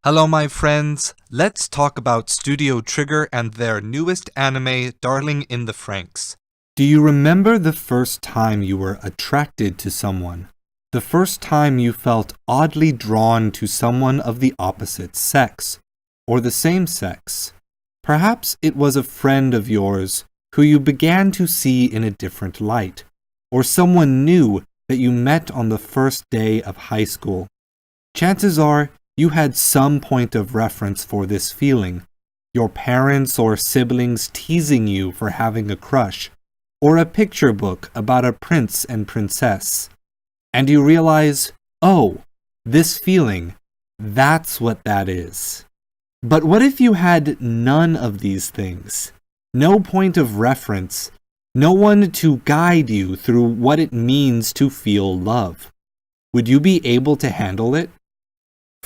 Hello, my friends. Let's talk about Studio Trigger and their newest anime, Darling in the Franxx. Do you remember the first time you were attracted to someone? The first time you felt oddly drawn to someone of the opposite sex, or the same sex? Perhaps it was a friend of yours who you began to see in a different light, or someone new that you met on the first day of high school. Chances are you had some point of reference for this feeling, your parents or siblings teasing you for having a crush, or a picture book about a prince and princess. And you realize, oh, this feeling, that's what that is. But what if you had none of these things? No point of reference, no one to guide you through what it means to feel love. Would you be able to handle it?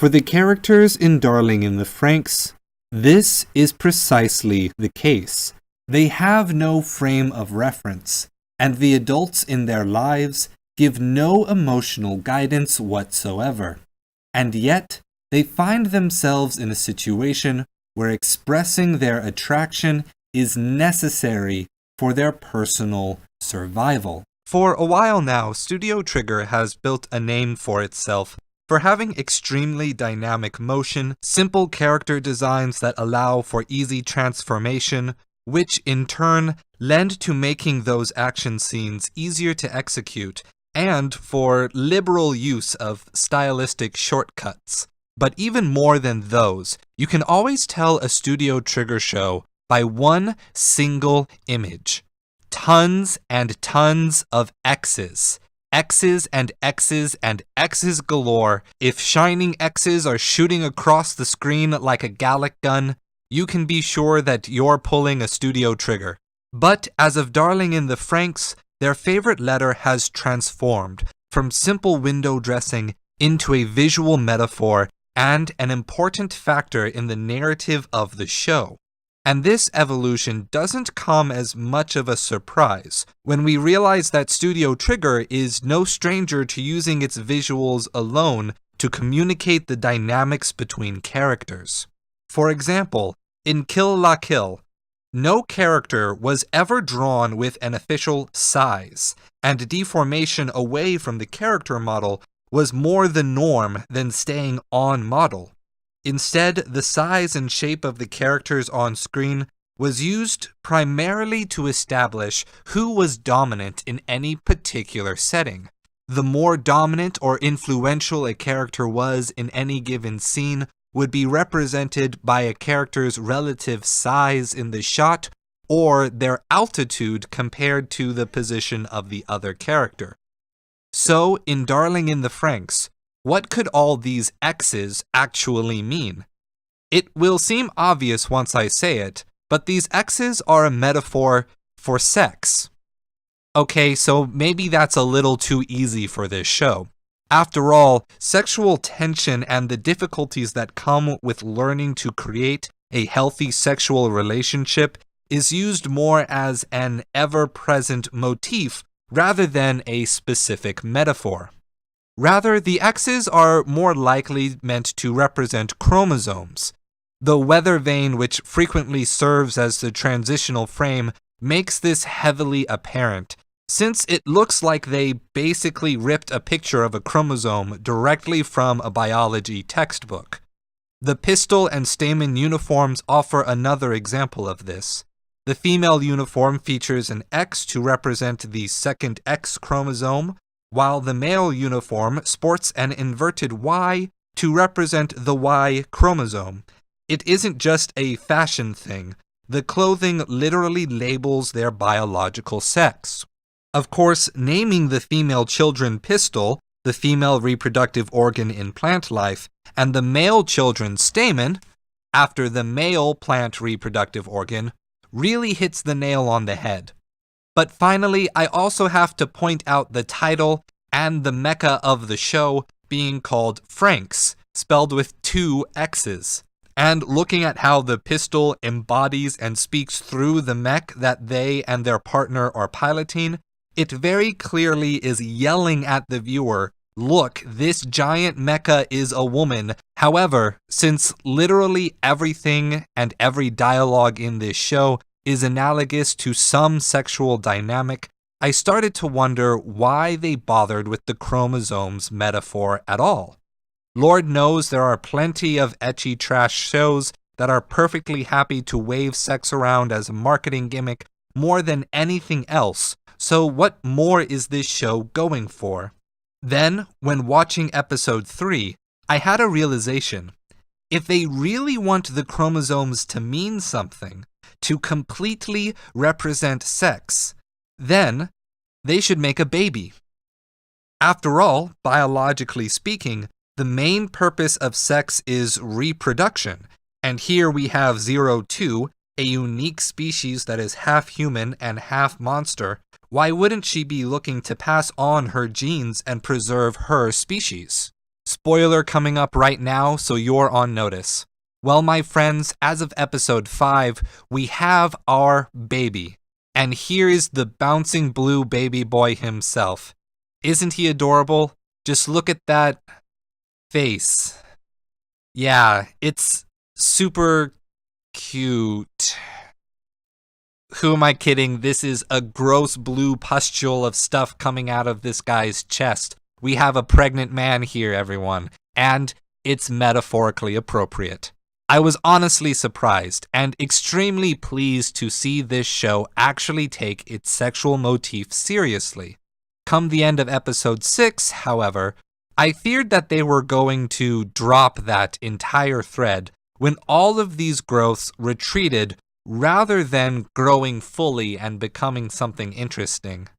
For the characters in Darling in the Franxx, this is precisely the case. They have no frame of reference, and the adults in their lives give no emotional guidance whatsoever. And yet, they find themselves in a situation where expressing their attraction is necessary for their personal survival. For a while now, Studio Trigger has built a name for itself for having extremely dynamic motion, simple character designs that allow for easy transformation, which in turn lend to making those action scenes easier to execute, and for liberal use of stylistic shortcuts. But even more than those, you can always tell a Studio Trigger show by one single image. Tons and tons of X's. X's and X's and X's galore. If shining X's are shooting across the screen like a Gallic gun, you can be sure that you're pulling a Studio Trigger. But as of Darling in the Franxx, their favorite letter has transformed from simple window dressing into a visual metaphor and an important factor in the narrative of the show. And this evolution doesn't come as much of a surprise when we realize that Studio Trigger is no stranger to using its visuals alone to communicate the dynamics between characters. For example, in Kill La Kill, no character was ever drawn with an official size, and deformation away from the character model was more the norm than staying on model. Instead, the size and shape of the characters on screen was used primarily to establish who was dominant in any particular setting. The more dominant or influential a character was in any given scene would be represented by a character's relative size in the shot or their altitude compared to the position of the other character. So, in Darling in the Franxx, what could all these X's actually mean? It will seem obvious once I say it, but these X's are a metaphor for sex. Okay, so maybe that's a little too easy for this show. After all, sexual tension and the difficulties that come with learning to create a healthy sexual relationship is used more as an ever-present motif rather than a specific metaphor. Rather, the X's are more likely meant to represent chromosomes. The weather vane, which frequently serves as the transitional frame, makes this heavily apparent, since it looks like they basically ripped a picture of a chromosome directly from a biology textbook. The pistil and stamen uniforms offer another example of this. The female uniform features an X to represent the second X chromosome, while the male uniform sports an inverted Y to represent the Y chromosome. It isn't just a fashion thing. The clothing literally labels their biological sex. Of course, naming the female children pistil, the female reproductive organ in plant life, and the male children stamen, after the male plant reproductive organ, really hits the nail on the head. But finally, I also have to point out the title and the mecha of the show being called FranXX, spelled with two X's. And looking at how the pistil embodies and speaks through the mech that they and their partner are piloting, it very clearly is yelling at the viewer look, this giant mecha is a woman. However, since literally everything and every dialogue in this show is analogous to some sexual dynamic, I started to wonder why they bothered with the chromosomes metaphor at all. Lord knows there are plenty of ecchi trash shows that are perfectly happy to wave sex around as a marketing gimmick more than anything else, so what more is this show going for? Then, when watching episode 3, I had a realization. If they really want the chromosomes to mean something, to completely represent sex, then they should make a baby. After all, biologically speaking, the main purpose of sex is reproduction, and here we have 02, a unique species that is half human and half monster. Why wouldn't she be looking to pass on her genes and preserve her species? Spoiler coming up right now, so you're on notice. Well, my friends, as of episode 5, we have our baby. And here is the bouncing blue baby boy himself. Isn't he adorable? Just look at that face. Yeah, it's super cute. Who am I kidding? This is a gross blue pustule of stuff coming out of this guy's chest. We have a pregnant man here, everyone, and it's metaphorically appropriate. I was honestly surprised and extremely pleased to see this show actually take its sexual motif seriously. Come the end of episode 6, however, I feared that they were going to drop that entire thread when all of these growths retreated rather than growing fully and becoming something interesting.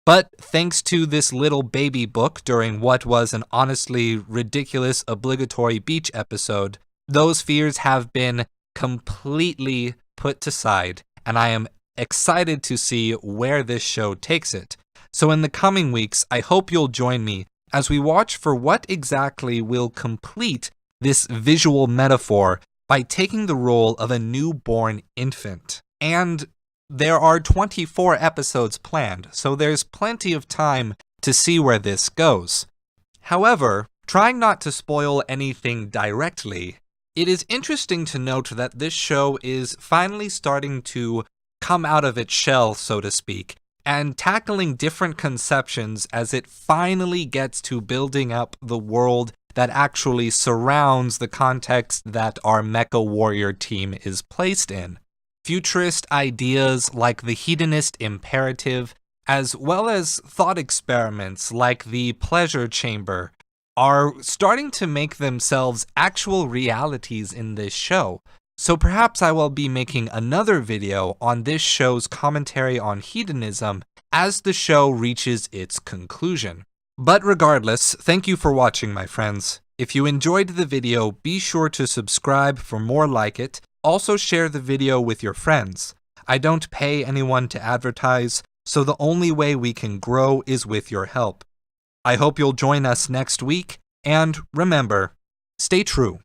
But thanks to this little baby book during what was an honestly ridiculous obligatory beach episode, those fears have been completely put aside, and I am excited to see where this show takes it. So in the coming weeks, I hope you'll join me as we watch for what exactly will complete this visual metaphor by taking the role of a newborn infant. And there are 24 episodes planned, so there's plenty of time to see where this goes. However, trying not to spoil anything directly, it is interesting to note that this show is finally starting to come out of its shell, so to speak, and tackling different conceptions as it finally gets to building up the world that actually surrounds the context that our mecha warrior team is placed in. Futurist ideas like the hedonist imperative, as well as thought experiments like the pleasure chamber, are starting to make themselves actual realities in this show. So perhaps I will be making another video on this show's commentary on hedonism as the show reaches its conclusion. But regardless, thank you for watching, my friends. If you enjoyed the video, be sure to subscribe for more like it. Also share the video with your friends. I don't pay anyone to advertise, so the only way we can grow is with your help. I hope you'll join us next week, and remember, stay true.